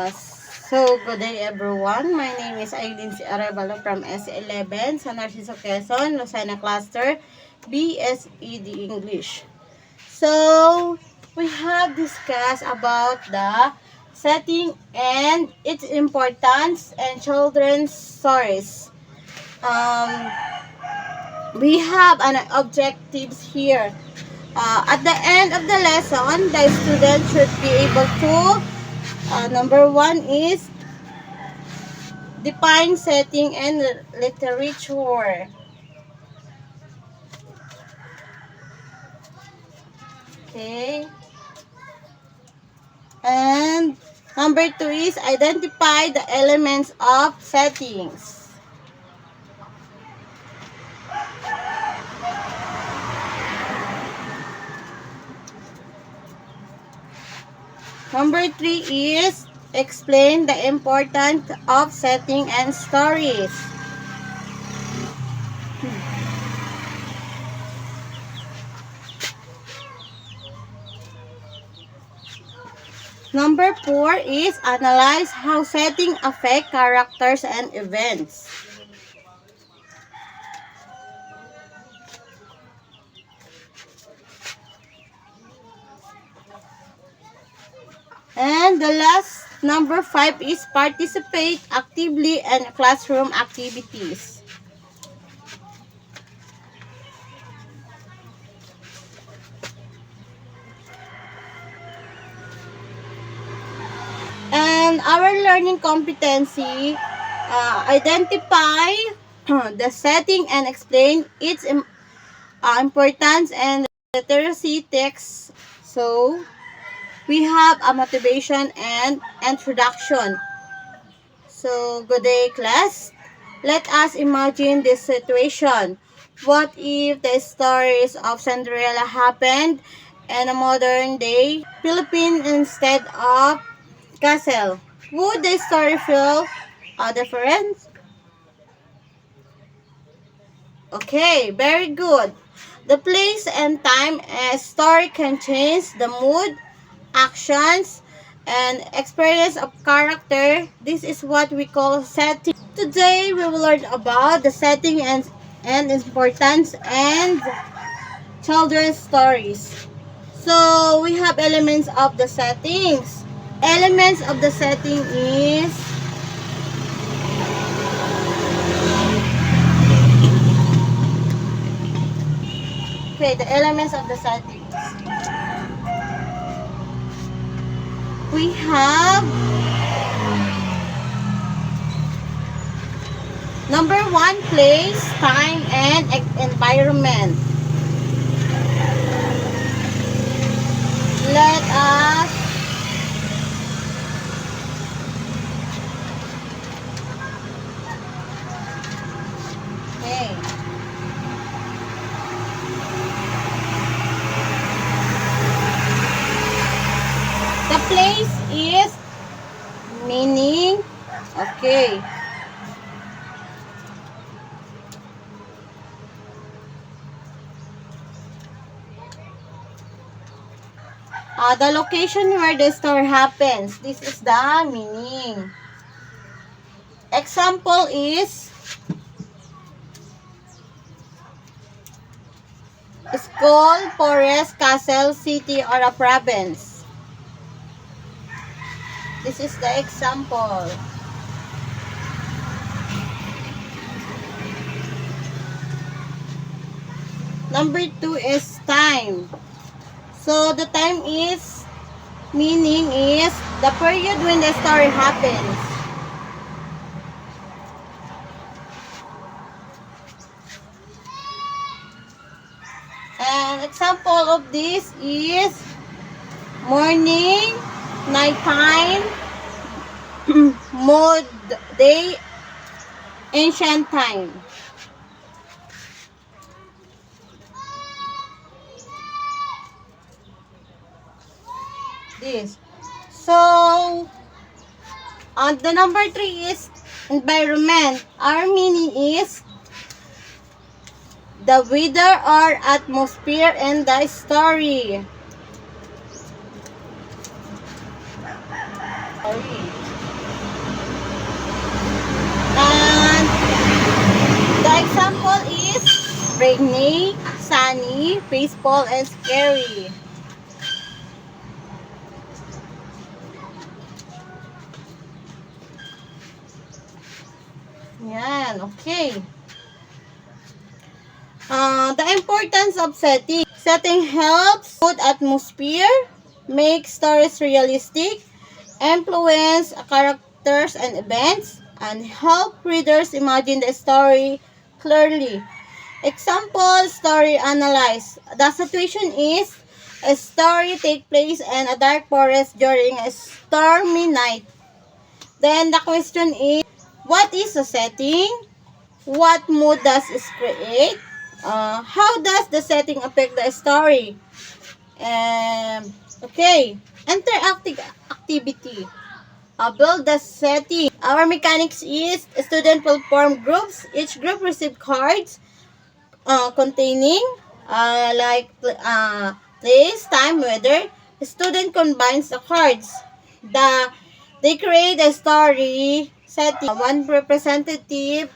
Good day everyone. My name is Aileen C. Arevalo from S11 sa Narciso Quezon, Lucena Cluster, BSED English. So, we have discussed about the setting and its importance and children's stories. We have an objectives here. At the end of the lesson, the student should be able to number one is define setting and literature. Okay. And number two is identify the elements of settings. Number three is explain the importance of setting and stories. Number four is analyze how setting affect characters and events. And the last, number five, is participate actively in classroom activities. And our learning competency, identify the setting and explain its importance and literacy text. So, we have a motivation and introduction. So, good day class. Let us imagine this situation. What if the stories of Cinderella happened in a modern day Philippines instead of castle? Would the story feel different? Okay, very good. The place and time a story can change the mood, actions, and experience of character. This is what we call setting. Today, we will learn about the setting and importance and children's stories. So, we have elements of the settings. Elements of the setting is the elements of the settings. We have number one, place, time, and environment. Let us the place is meaning. Okay. The location where the story happens. This is the meaning. Example is school, forest, castle, city, or a province. This is the example. Number two is time. So the time is, meaning is the period when the story happens. An example of this is morning, nighttime, mode, day, ancient time. This. So, the number three is environment. Our meaning is the weather or atmosphere in the story. rainy, sunny, peaceful, and scary. Yan, okay. The importance of setting. Setting helps good atmosphere, make stories realistic, influence characters and events, and help readers imagine the story clearly. Example, story analyze. The situation is a story take place in a dark forest during a stormy night. Then the question is, what is the setting? What mood does it create? How does the setting affect the story? Okay, interactive activity. Build the setting. Our mechanics is student will form groups. Each group receive cards containing place, time, weather. The student combines the cards. They create a story setting. One representative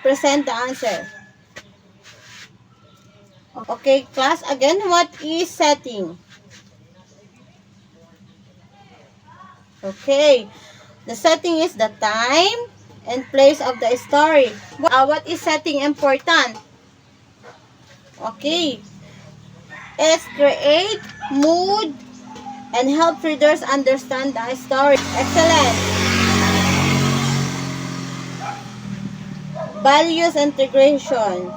present the answer. Okay, class, again, what is setting? Okay, the setting is the time and place of the story. What is setting important? Okay, it's create mood and help readers understand the story. Excellent. Values integration.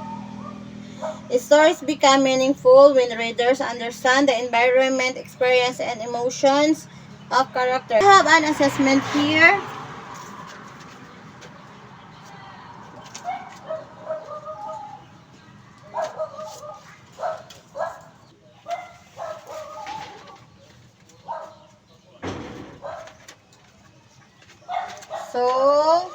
Stories become meaningful when readers understand the environment, experience, and emotions of characters. I have an assessment here. So,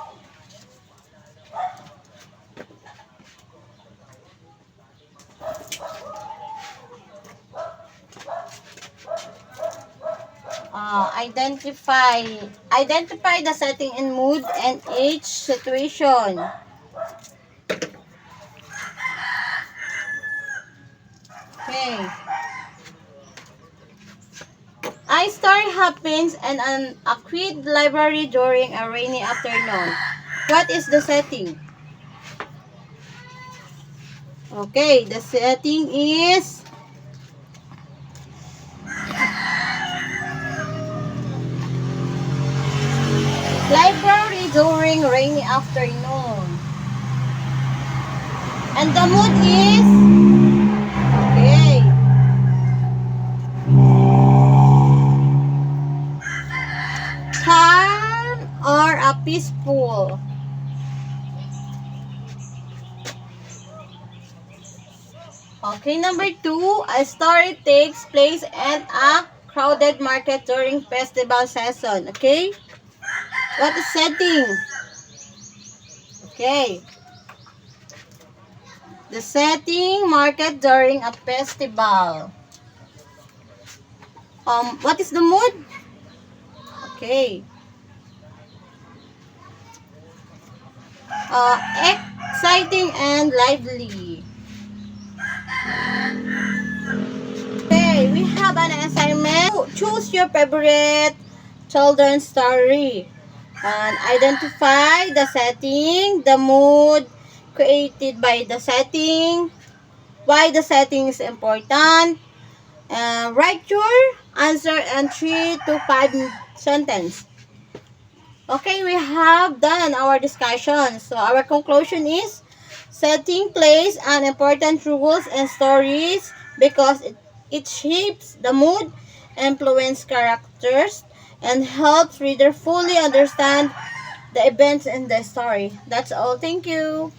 identify the setting and mood and each situation. Okay. A story happens in a quiet library during a rainy afternoon. What is the setting? Okay, the setting is library during rainy afternoon. And the mood is okay. Calm or a peaceful. Okay, number 2, a story takes place at a crowded market during festival season. Okay? What is setting? Okay. The setting, market during a festival. What is the mood? Okay. Exciting and lively. Okay, we have an assignment. Choose your favorite children's story and identify the setting, the mood created by the setting, why the setting is important. Write your answer in 3 to 5 sentences. Okay, we have done our discussion. So our conclusion is setting plays an important roles in stories because it shapes the mood, influences characters, and helps reader fully understand the events in the story. That's all. Thank you.